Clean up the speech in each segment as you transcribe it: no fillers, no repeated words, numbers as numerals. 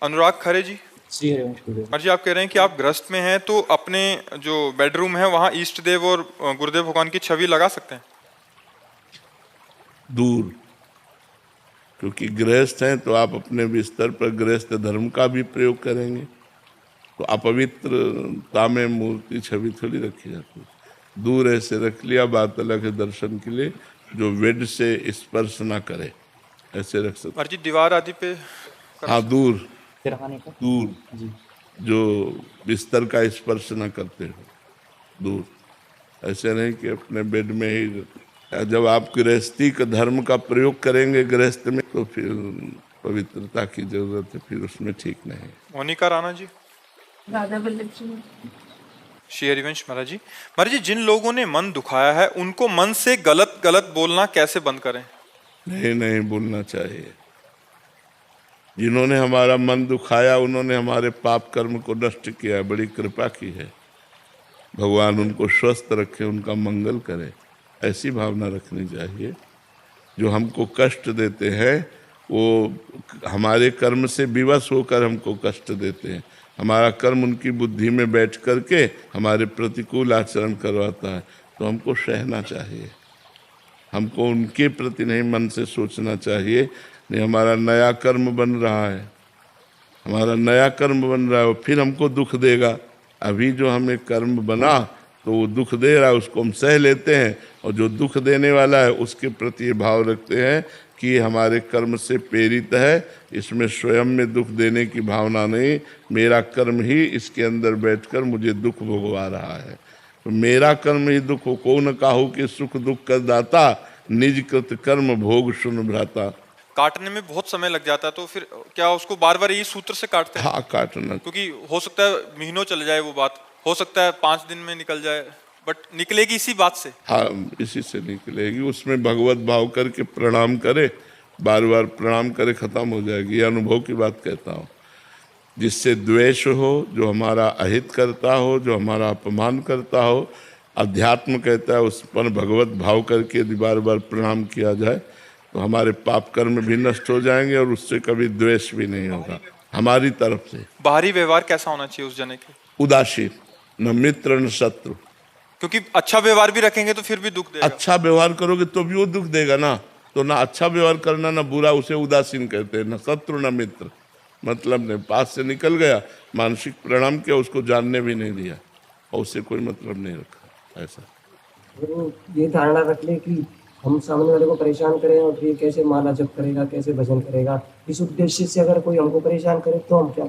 अनुराग खरे जी। श्री हरिवंश गुरुदेव। और जी आप कह रहे हैं कि आप गृहस्थ में हैं तो अपने जो बेडरूम है वहाँ इष्ट देव और गुरुदेव भगवान की छवि लगा सकते हैं? दूर, क्योंकि गृहस्थ हैं तो आप अपने बिस्तर पर गृहस्थ धर्म का भी प्रयोग करेंगे तो अपवित्रता में मूर्ति छवि थोड़ी रखी जाती है। दूर ऐसे रख लिया, बात अलग है दर्शन के लिए, जो वेद से स्पर्श ना करे ऐसे रख सकते। और जी दीवार आदि पे हाँ, दूर सिरहाने का दूर जी। जो बिस्तर का स्पर्श ना करते हो, दूर। ऐसे नहीं कि अपने बेड में ही। जब आप गृहस्थी का धर्म का प्रयोग करेंगे गृहस्थ में तो फिर पवित्रता की जरूरत है, फिर उसमें ठीक नहीं। मोनिका राणा जी। राधा वल्लभ जी। श्री हरिवंश महाराज जी। महाराज जी, जिन लोगों ने मन दुखाया है उनको मन से गलत गलत बोलना कैसे बंद करें? नहीं बोलना चाहिए। जिन्होंने हमारा मन दुखाया उन्होंने हमारे पाप कर्म को नष्ट किया है, बड़ी कृपा की है। भगवान उनको स्वस्थ रखे, उनका मंगल करे, ऐसी भावना रखनी चाहिए। जो हमको कष्ट देते हैं वो हमारे कर्म से विवश होकर हमको कष्ट देते हैं। हमारा कर्म उनकी बुद्धि में बैठ करके हमारे प्रतिकूल आचरण करवाता है, तो हमको सहना चाहिए। हमको उनके प्रति नहीं मन से सोचना चाहिए। नहीं, हमारा नया कर्म बन रहा है, हमारा नया कर्म बन रहा है, वो फिर हमको दुख देगा। अभी जो हमें कर्म बना तो वो दुख दे रहा है, उसको हम सह लेते हैं, और जो दुख देने वाला है उसके प्रति ये भाव रखते हैं कि ये हमारे कर्म से प्रेरित है, इसमें स्वयं में दुख देने की भावना नहीं, मेरा कर्म ही इसके अंदर बैठकर मुझे दुख भोगवा रहा है। तो मेरा कर्म ही दुख हो, को न काहू कि सुख दुख कर दाता, निज कृत कर्म भोग सुन भ्राता। काटने में बहुत समय लग जाता है, तो फिर क्या उसको बार बार यही सूत्र से काटते हैं? हाँ, काटना। क्योंकि हो सकता है महीनों चले जाए वो बात, हो सकता है 5 दिन में निकल जाए, बट निकलेगी इसी बात से। हाँ, इसी से निकलेगी। उसमें भगवत भाव करके प्रणाम करे, बार बार प्रणाम करे, खत्म हो जाएगी। ये अनुभव की बात कहता हूँ। जिससे द्वेष हो, जो हमारा अहित करता हो, जो हमारा अपमान करता हो, अध्यात्म कहता है उस पर भगवत भाव करके यदि बार बार प्रणाम किया जाए तो हमारे पाप कर्म भी नष्ट हो जाएंगे और उससे कभी द्वेष भी नहीं होगा हमारी तरफ से। बाहरी व्यवहार कैसा होना चाहिए उस जने के? उदासीन, न मित्र न शत्रु। क्योंकि अच्छा व्यवहार भी रखेंगे तो फिर भी दुख देगा। अच्छा व्यवहार करोगे तो भी वो दुख देगा ना। तो ना अच्छा व्यवहार करना ना बुरा, उसे उदासीन कहते हैं। न शत्रु न मित्र, मतलब नहीं, पास से निकल गया, मानसिक प्रणाम किया, उसको जानने भी नहीं दिया और उससे कोई मतलब नहीं रखा। ऐसा वो ये धारणा रख ले कि हम सामने वाले को परेशान करें और फिर कैसे माला जप करेगा, कैसे भजन करेगा, इस उद्देश्य से अगर कोई हमको परेशान करे तो हम क्या?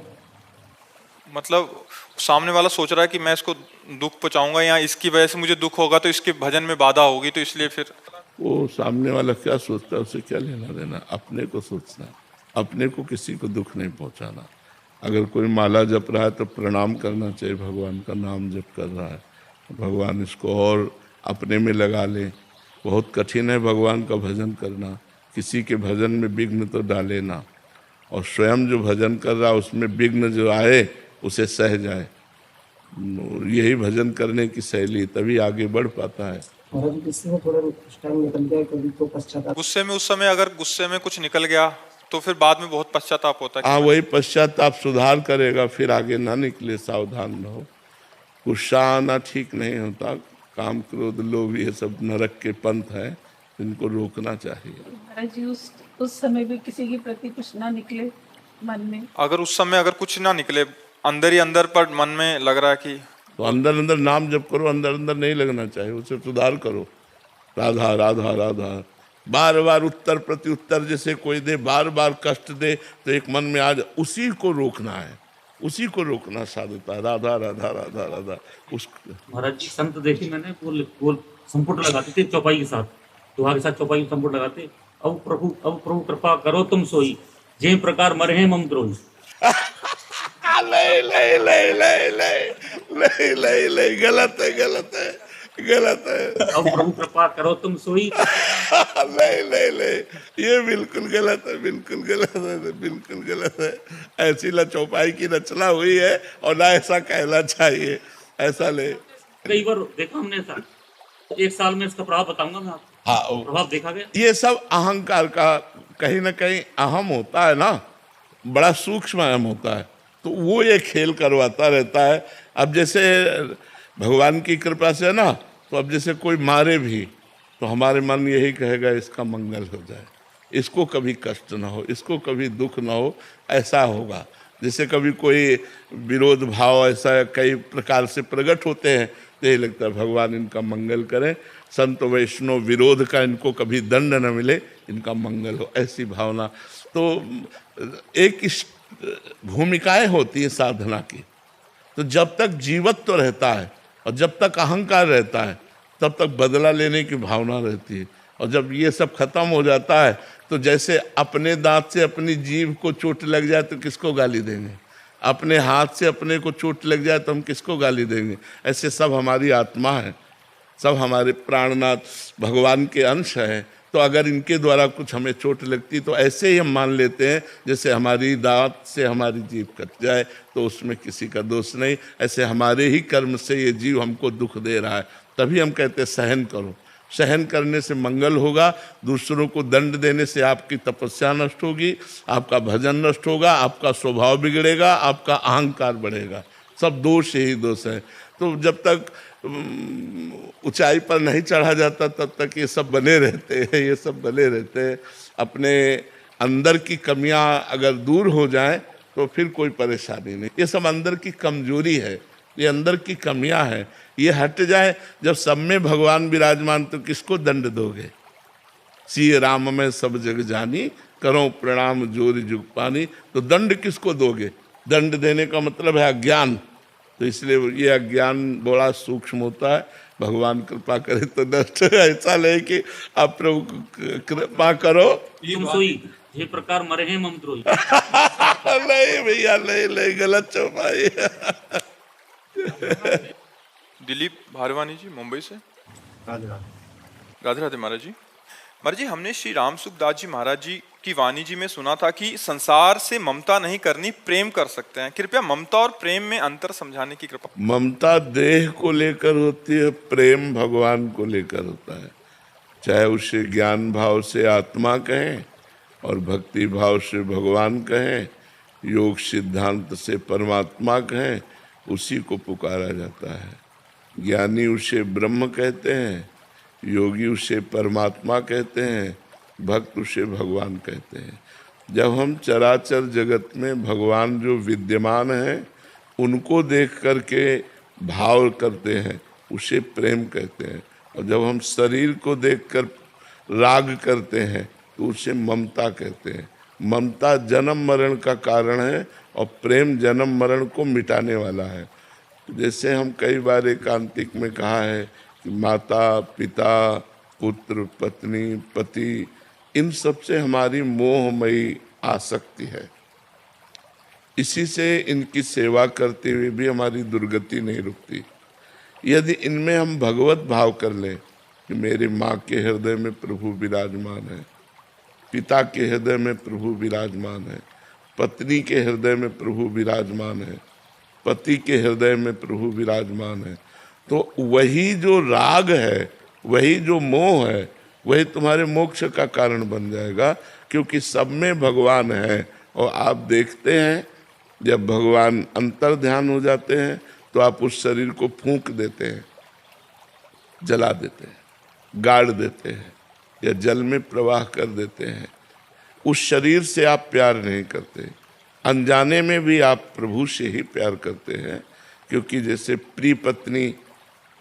मतलब सामने वाला सोच रहा है कि मैं इसको दुख पहुंचाऊंगा या इसकी वजह से मुझे दुख होगा तो इसके भजन में बाधा होगी, तो इसलिए फिर वो सामने वाला क्या सोचता है उससे क्या लेना देना। अपने को सोचना, अपने को किसी को दुख नहीं पहुंचाना। अगर कोई माला जप रहा है तो प्रणाम करना चाहिए, भगवान का नाम जप कर रहा है, भगवान इसको और अपने में लगा ले। बहुत कठिन है भगवान का भजन करना, किसी के भजन में विघ्न तो डाले ना, और स्वयं जो भजन कर रहा है उसमें विघ्न जो आए उसे सह जाए। यही भजन करने की शैली, तभी आगे बढ़ पाता है। महाराज गुस्से में थोड़ा टाइम निकल जाए कभी तो पश्चाताप। गुस्से में उस समय अगर गुस्से में कुछ निकल गया तो फिर बाद में बहुत पश्चाताप होता है। हाँ, वही पश्चाताप सुधार करेगा, फिर आगे ना निकले। सावधान रहो, गुस्सा आना ठीक नहीं होता। काम क्रोध लोभ ये सब नरक के पंथ है, इनको रोकना चाहिए। महाराज जी उस समय भी किसी के प्रति कुछ ना निकले मन में, अगर उस समय अगर कुछ ना निकले, अंदर ही अंदर पर मन में लग रहा है कि, तो अंदर अंदर नाम जप करो, अंदर अंदर नहीं लगना चाहिए, उसे सुधार करो। राधा राधा राधा, बार बार उत्तर प्रति उत्तर जैसे कोई दे, बार बार कष्ट दे तो एक मन में आज उसी को रोकना है, उसी को रोकना साधता है। राधा राधा राधा राधा। उस महाराज जी संत देखे मैंने, वो संपुट लगाते थे चौपाई के साथ, दुहा के साथ चौपाई में संपुट लगाते। अब प्रभु कृपा करो तुम सोई, जे प्रकार मरे हैं मम द्रोही। ले ले ले ले ले ले ले ले, गलत है, गलत है, गलत है। अब प्रभु कृपा करो तुम सोई। ले ले ले, ये बिल्कुल गलत है, बिल्कुल गलत है, बिल्कुल गलत है। ऐसी ना चौपाई की रचना हुई है और ना ऐसा कहना चाहिए। ऐसा ले, कई बार देखा हमने ऐसा। एक साल में इसका प्रभाव बताऊंगा मैं आपको। हाँ, प्रभाव देखा गया। ये सब अहंकार का कहीं ना कहीं अहम होता है ना, बड़ा सूक्ष्म अहम होता है, तो वो ये खेल करवाता रहता है। अब जैसे भगवान की कृपा से है ना, तो अब जैसे कोई मारे भी तो हमारे मन यही कहेगा इसका मंगल हो जाए, इसको कभी कष्ट ना हो, इसको कभी दुख ना हो, ऐसा होगा। जैसे कभी कोई विरोध भाव ऐसा कई प्रकार से प्रकट होते हैं, तो यही लगता है भगवान इनका मंगल करें, संत वैष्णव विरोध का इनको कभी दंड न मिले, इनका मंगल हो, ऐसी भावना। तो एक भूमिकाएं होती हैं साधना की। तो जब तक जीवत्व रहता है और जब तक अहंकार रहता है, तब तक बदला लेने की भावना रहती है। और जब ये सब खत्म हो जाता है, तो जैसे अपने दांत से अपनी जीभ को चोट लग जाए तो किसको गाली देंगे, अपने हाथ से अपने को चोट लग जाए तो हम किसको गाली देंगे। ऐसे सब हमारी आत्मा है, सब हमारे प्राणनाथ भगवान के अंश हैं। तो अगर इनके द्वारा कुछ हमें चोट लगती तो ऐसे ही हम मान लेते हैं जैसे हमारी दांत से हमारी जीभ कट जाए, तो उसमें किसी का दोष नहीं। ऐसे हमारे ही कर्म से ये जीव हमको दुख दे रहा है, तभी हम कहते हैं सहन करो। सहन करने से मंगल होगा, दूसरों को दंड देने से आपकी तपस्या नष्ट होगी, आपका भजन नष्ट होगा, आपका स्वभाव बिगड़ेगा, आपका अहंकार बढ़ेगा। सब दोष यही दोष है। तो जब तक ऊंचाई पर नहीं चढ़ा जाता तब तक ये सब बने रहते हैं, ये सब बने रहते हैं। अपने अंदर की कमियां अगर दूर हो जाएं तो फिर कोई परेशानी नहीं। ये सब अंदर की कमजोरी है, ये अंदर की कमियां हैं, ये हट जाए। जब सब में भगवान विराजमान तो किसको दंड दोगे। सिय राम में सब जग जानी, करो प्रणाम जोरी जुग पानी। तो दंड किसको दोगे। दंड देने का मतलब है अज्ञान। तो इसलिए ये अज्ञान बड़ा सूक्ष्म होता है। भगवान कृपा करे तो नष्ट। ऐसा नहीं कि आप प्रभु कृपा करो तुम सोई ये प्रकार मरे हैं मम द्रोही। नहीं भैया, नहीं गलत चौपाई। दिलीप भारवानी जी मुंबई से। राधे राधे महाराज जी। महाराज जी, हमने श्री राम सुखदास जी महाराज जी की वाणी जी में सुना था कि संसार से ममता नहीं करनी, प्रेम कर सकते हैं। कृपया ममता और प्रेम में अंतर समझाने की कृपा। ममता देह को लेकर होती है, प्रेम भगवान को लेकर होता है। चाहे उसे ज्ञान भाव से आत्मा कहें और भक्ति भाव से भगवान कहें, योग सिद्धांत से परमात्मा कहें, उसी को पुकारा जाता है। ज्ञानी उसे ब्रह्म कहते हैं, योगी उसे परमात्मा कहते हैं, भक्त उसे भगवान कहते हैं। जब हम चराचर जगत में भगवान जो विद्यमान हैं उनको देख करके भाव करते हैं, उसे प्रेम कहते हैं। और जब हम शरीर को देखकर राग करते हैं तो उसे ममता कहते हैं। ममता जन्म मरण का कारण है और प्रेम जन्म मरण को मिटाने वाला है। जैसे हम कई बार एकांतिक में कहा है कि माता पिता पुत्र पत्नी पति, इन सब से हमारी मोहमयी आसक्ति है। इसी से इनकी सेवा करते हुए भी हमारी दुर्गति नहीं रुकती। यदि इनमें हम भगवत भाव कर लें कि मेरी माँ के हृदय में प्रभु विराजमान है, पिता के हृदय में प्रभु विराजमान है, पत्नी के हृदय में प्रभु विराजमान है, पति के हृदय में प्रभु विराजमान है, तो वही जो राग है, वही जो मोह है, वही तुम्हारे मोक्ष का कारण बन जाएगा। क्योंकि सब में भगवान है। और आप देखते हैं जब भगवान अंतर ध्यान हो जाते हैं तो आप उस शरीर को फूंक देते हैं, जला देते हैं, गाड़ देते हैं या जल में प्रवाह कर देते हैं। उस शरीर से आप प्यार नहीं करते, अनजाने में भी आप प्रभु से ही प्यार करते हैं। क्योंकि जैसे प्रिय पत्नी,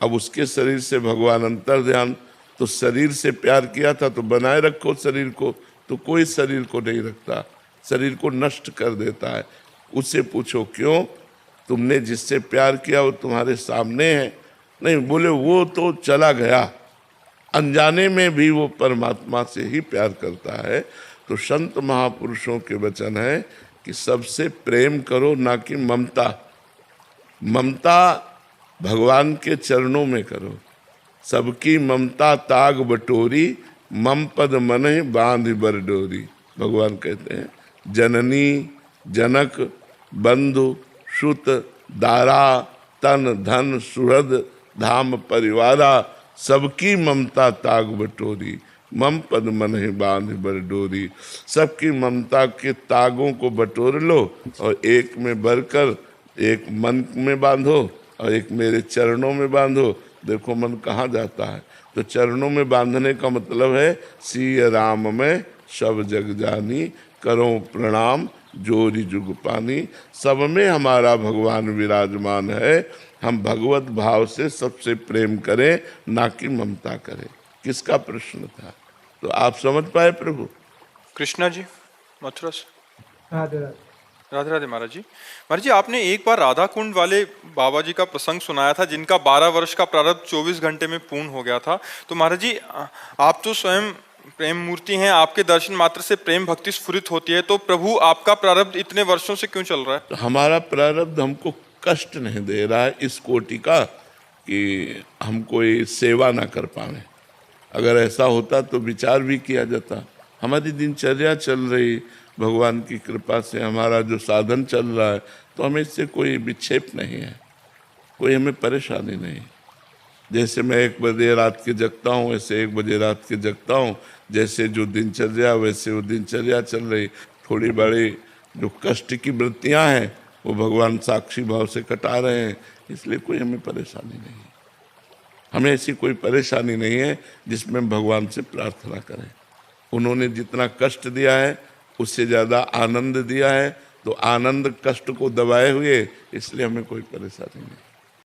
अब उसके शरीर से भगवान अंतर ध्यान, तो शरीर से प्यार किया था तो बनाए रखो शरीर को, तो कोई शरीर को नहीं रखता, शरीर को नष्ट कर देता है। उससे पूछो क्यों, तुमने जिससे प्यार किया वो तुम्हारे सामने है। नहीं, बोले वो तो चला गया, अनजाने में भी वो परमात्मा से ही प्यार करता है। तो संत महापुरुषों के वचन है कि सबसे प्रेम करो, ना कि ममता। ममता भगवान के चरणों में करो। सबकी ममता ताग बटोरी, मम पद मन बांध बर डोरी। भगवान कहते हैं जननी जनक बंधु श्रुत दारा तन धन सुहृद धाम परिवारा, सबकी ममता ताग बटोरी, मम पद मन ही बांध बर डोरी। सबकी ममता के तागों को बटोर लो और एक में भरकर एक मन में बांधो और एक मेरे चरणों में बांधो। देखो मन कहाँ जाता है, तो चरणों में बांधने का मतलब है सिय राम में सब जग जानी, करो प्रणाम जोरी जुग पानी। सब में हमारा भगवान विराजमान है, हम भगवत भाव से सबसे प्रेम करें, ना कि ममता करें। किसका प्रश्न था? तो आप समझ पाए प्रभु? कृष्णा जी मथुरा से। राधे राधे। राधे राधे महाराज जी। महाराज जी, आपने एक बार राधा कुंड वाले बाबा जी का प्रसंग सुनाया था, जिनका 12 वर्ष का प्रारब्ध 24 घंटे में पूर्ण हो गया था। तो महाराज जी, आप तो स्वयं प्रेम मूर्ति हैं, आपके दर्शन मात्र से प्रेम भक्ति स्फुरित होती है, तो प्रभु आपका प्रारब्ध इतने वर्षों से क्यों चल रहा है? तो हमारा प्रारब्ध हमको कष्ट नहीं दे रहा है इस कोटि का कि हम कोई सेवा ना कर पाए। अगर ऐसा होता तो विचार भी किया जाता। हमारी दिनचर्या चल रही, भगवान की कृपा से हमारा जो साधन चल रहा है, तो हमें इससे कोई विक्षेप नहीं है, कोई हमें परेशानी नहीं। जैसे मैं 1 बजे रात के जगता हूँ, वैसे 1 बजे रात के जगता हूँ। जैसे जो दिनचर्या वैसे वो दिनचर्या चल रही। थोड़ी बड़ी जो कष्ट की वृत्तियाँ हैं वो भगवान साक्षी भाव से कटा रहे हैं, इसलिए कोई हमें परेशानी नहीं है। हमें ऐसी कोई परेशानी नहीं है जिसमें भगवान से प्रार्थना करें। उन्होंने जितना कष्ट दिया है उससे ज़्यादा आनंद दिया है, तो आनंद कष्ट को दबाए हुए, इसलिए हमें कोई परेशानी नहीं।